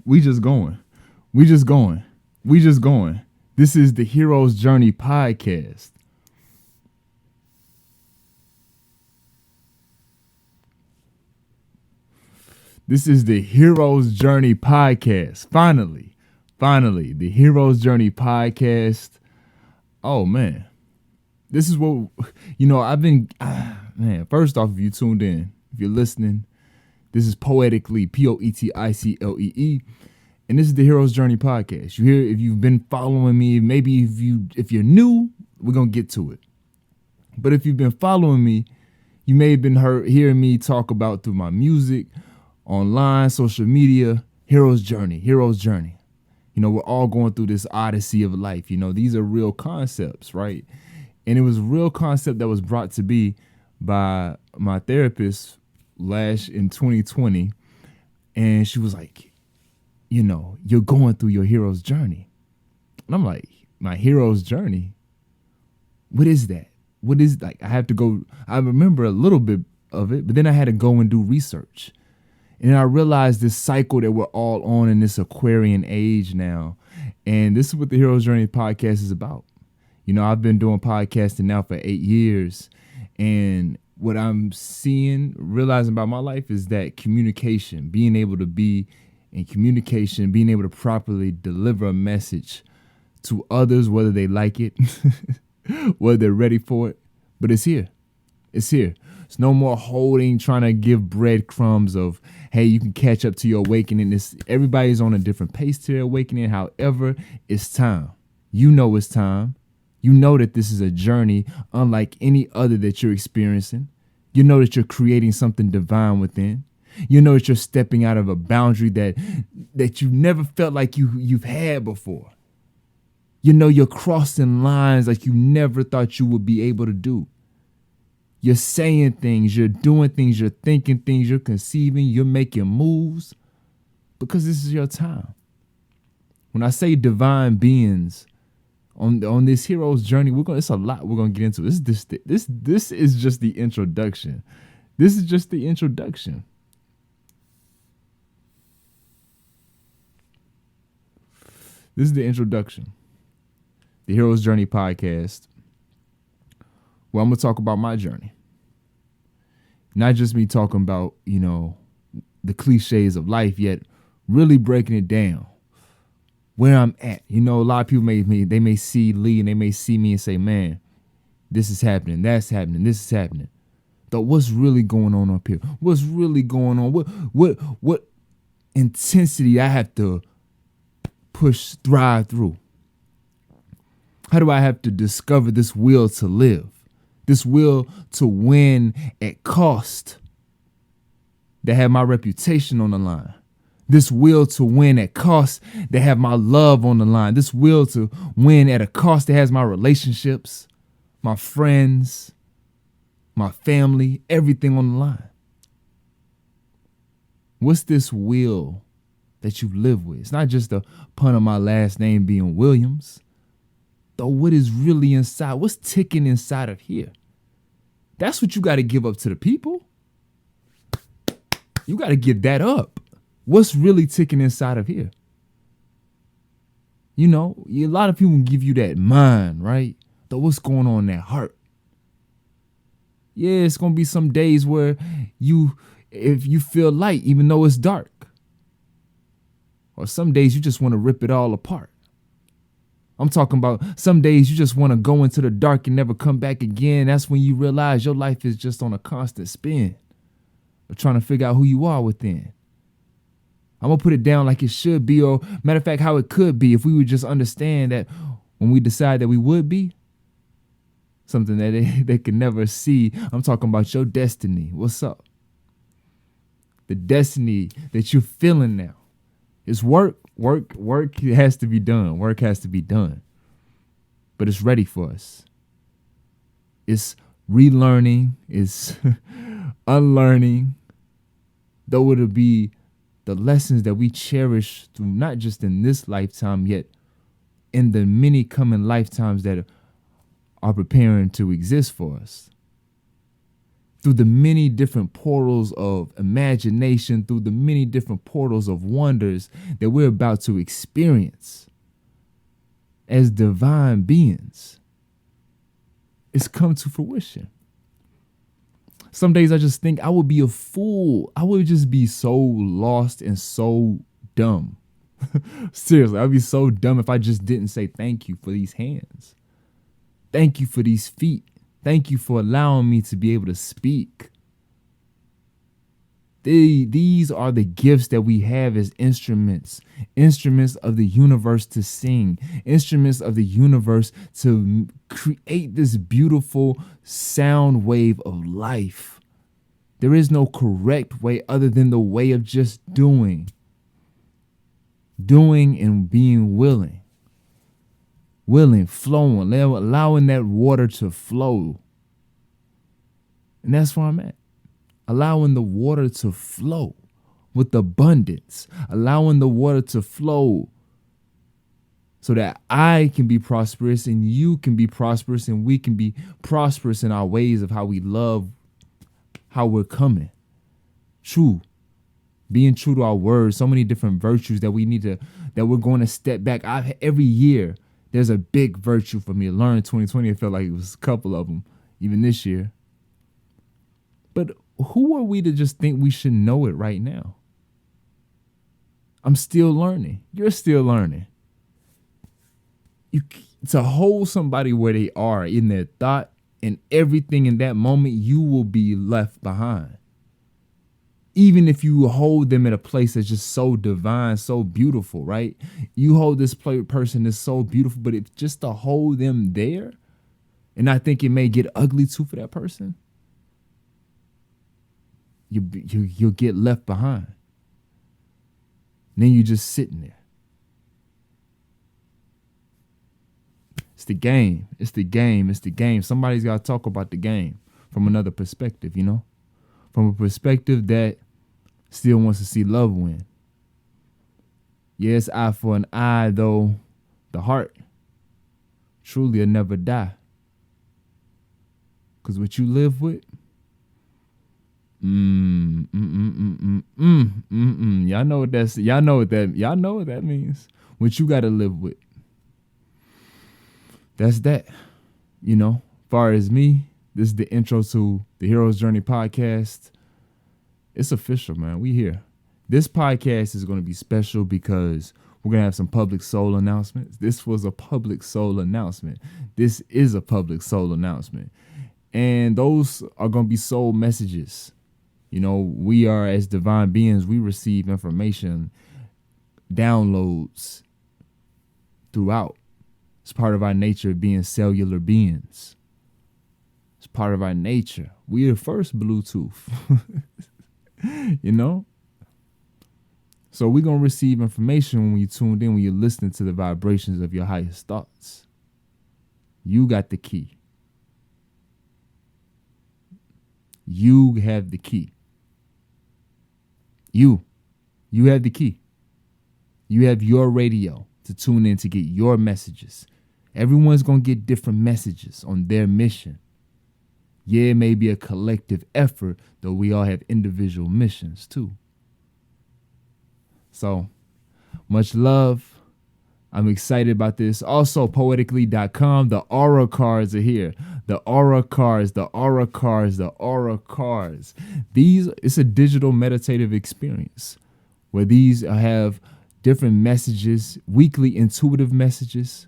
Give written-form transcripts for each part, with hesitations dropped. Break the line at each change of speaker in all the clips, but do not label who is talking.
We just going. We just going. We just going. This is the Hero's Journey podcast. This is the Hero's Journey podcast. Finally, the Hero's Journey podcast. Oh, man. This is what, I've been, first off, if you tuned in, if you're listening, this is Poeticlee, Poeticlee, and this is the Hero's Journey podcast. You hear, if you've been following me, maybe if you're new, we're going to get to it. But if you've been following me, you may have been hearing me talk about through my music, online, social media, Hero's Journey. We're all going through this odyssey of life. These are real concepts, right? And it was a real concept that was brought to be by my therapist in 2020. And she was like, you're going through your hero's journey. And I'm like, my hero's journey? What is that? What is, I remember a little bit of it, but then I had to go and do research. And I realized this cycle that we're all on in this Aquarian age now. And this is what the Hero's Journey podcast is about. I've been doing podcasting now for 8 years. And what I'm realizing about my life is that communication, being able to be in communication, being able to properly deliver a message to others, whether they like it, whether they're ready for it. But it's here. It's here. It's no more trying to give breadcrumbs of, hey, you can catch up to your awakening. Everybody's on a different pace to their awakening. However, it's time. It's time. You know that this is a journey unlike any other that you're experiencing. You know that you're creating something divine within. You know that you're stepping out of a boundary that you never felt like you've had before. You're crossing lines like you never thought you would be able to do. You're saying things, you're doing things, you're thinking things, you're conceiving, you're making moves because this is your time. When I say divine beings on this hero's journey, it's a lot we're gonna get into. This is just the introduction. This is just the introduction. This is the introduction. The Hero's Journey podcast. Well, I'm going to talk about my journey. Not just me talking about, the cliches of life, yet really breaking it down. Where I'm at. A lot of people they may see Lee and they may see me and say, man, this is happening, that's happening, this is happening. But what's really going on up here? What's really going on? What intensity I have to thrive through? How do I have to discover this will to live? This will to win at cost, that have my reputation on the line. This will to win at cost, that have my love on the line. This will to win at a cost that has my relationships, my friends, my family, everything on the line. What's this will that you live with? It's not just a pun on my last name being Williams. Though what is really inside, what's ticking inside of here? That's what you got to give up to the people. You got to give that up. What's really ticking inside of here? A lot of people give you that mind, right? Though what's going on in that heart? Yeah, it's going to be some days where if you feel light, even though it's dark. Or some days you just want to rip it all apart. I'm talking about some days you just want to go into the dark and never come back again. That's when you realize your life is just on a constant spin of trying to figure out who you are within. I'm going to put it down like it should be, or matter of fact, how it could be if we would just understand that when we decide that we would be something that they could never see. I'm talking about your destiny. What's up? The destiny that you're feeling now. It's work has to be done. Work has to be done. But it's ready for us. It's relearning. It's unlearning. Though it'll be the lessons that we cherish through not just in this lifetime, yet in the many coming lifetimes that are preparing to exist for us. through the many different portals of imagination, through the many different portals of wonders that we're about to experience as divine beings. It's come to fruition. Some days I just think I would be a fool. I would just be so lost and so dumb. Seriously, I'd be so dumb if I just didn't say thank you for these hands. Thank you for these feet. Thank you for allowing me to be able to speak. These are the gifts that we have as instruments of the universe to sing, instruments of the universe to create this beautiful sound wave of life. There is no correct way other than the way of just doing and being willing, flowing, allowing that water to flow. And that's where I'm at. Allowing the water to flow with abundance, allowing the water to flow so that I can be prosperous and you can be prosperous and we can be prosperous in our ways of how we love, how we're coming. True. Being true to our words, so many different virtues that we're going to step back. Every year, there's a big virtue for me to learn. 2020, it felt like it was a couple of them, even this year. But who are we to just think we should know it right now? I'm still learning. You're still learning. To hold somebody where they are in their thought and everything in that moment, you will be left behind. Even if you hold them in a place that's just so divine, so beautiful, right? You hold this person that's so beautiful, but if just to hold them there, and I think it may get ugly too for that person, you'll get left behind. And then you're just sitting there. It's the game. It's the game. It's the game. Somebody's got to talk about the game from another perspective, you know? From a perspective that still wants to see love win. Yes, eye for an eye, though the heart truly will never die. Because what you live with, y'all know what that means. What you gotta live with. That's that. You know, far as me, this is the intro to the Hero's Journey podcast. It's official, man. We here. This podcast is going to be special because we're going to have some public soul announcements. This was a public soul announcement. This is a public soul announcement. And those are going to be soul messages. You know, we are, as divine beings, we receive information, downloads throughout. It's part of our nature being cellular beings. It's part of our nature. We are first Bluetooth. You know? So we're going to receive information when you tuned in, when you're listening to the vibrations of your highest thoughts. You got the key. You have the key. You have the key. You have your radio to tune in to get your messages. Everyone's going to get different messages on their mission. Yeah, it may be a collective effort, though we all have individual missions too. So, much love. I'm excited about this. Also, poetically.com, the aura cards are here. The aura cards. It's a digital meditative experience where these have different messages, weekly intuitive messages.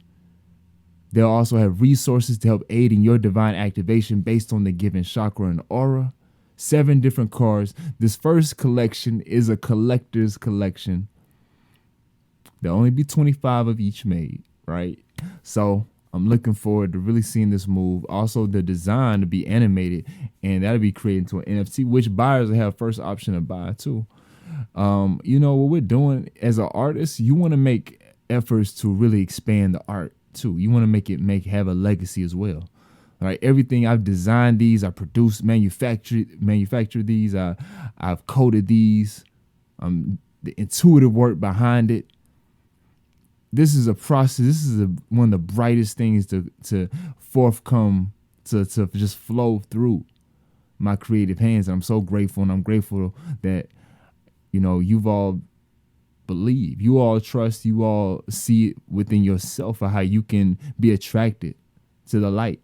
They'll also have resources to help aid in your divine activation based on the given chakra and aura. 7 different cards. This first collection is a collector's collection. There'll only be 25 of each made, right? So I'm looking forward to really seeing this move. Also, the design to be animated, and that'll be created into an NFT, which buyers will have first option to buy too. You know, what we're doing as an artist, you want to make efforts to really expand the art too. You want to have a legacy as well. All right, everything I've designed these, I produced, manufactured these, I've coded these, the intuitive work behind it. This is a process. This is one of the brightest things to forthcome, to just flow through. my creative hands. And I'm so grateful, and I'm grateful that, you know, you've all believe, you all trust, you all see it within yourself of how you can be attracted to the light.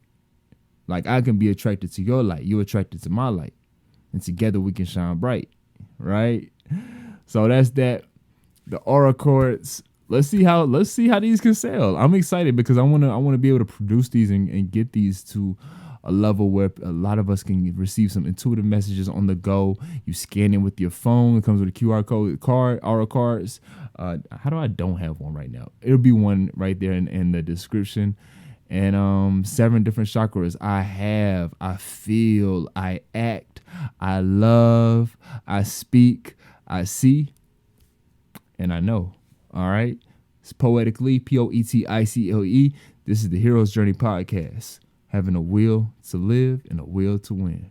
Like I can be attracted to your light, you're attracted to my light, and together we can shine bright, right? So that's that. The aura cards. Let's see how these can sell. I'm excited because I wanna be able to produce these and get these to a level where a lot of us can receive some intuitive messages on the go. You scan it with your phone. It comes with a QR card, aura cards. How do I don't have one right now? It'll be one right there in the description. And 7 different chakras. I feel, I act, I love, I speak, I see, and I know. All right. It's Poetically, Poeticle. This is the Hero's Journey podcast. Having a will to live and a will to win.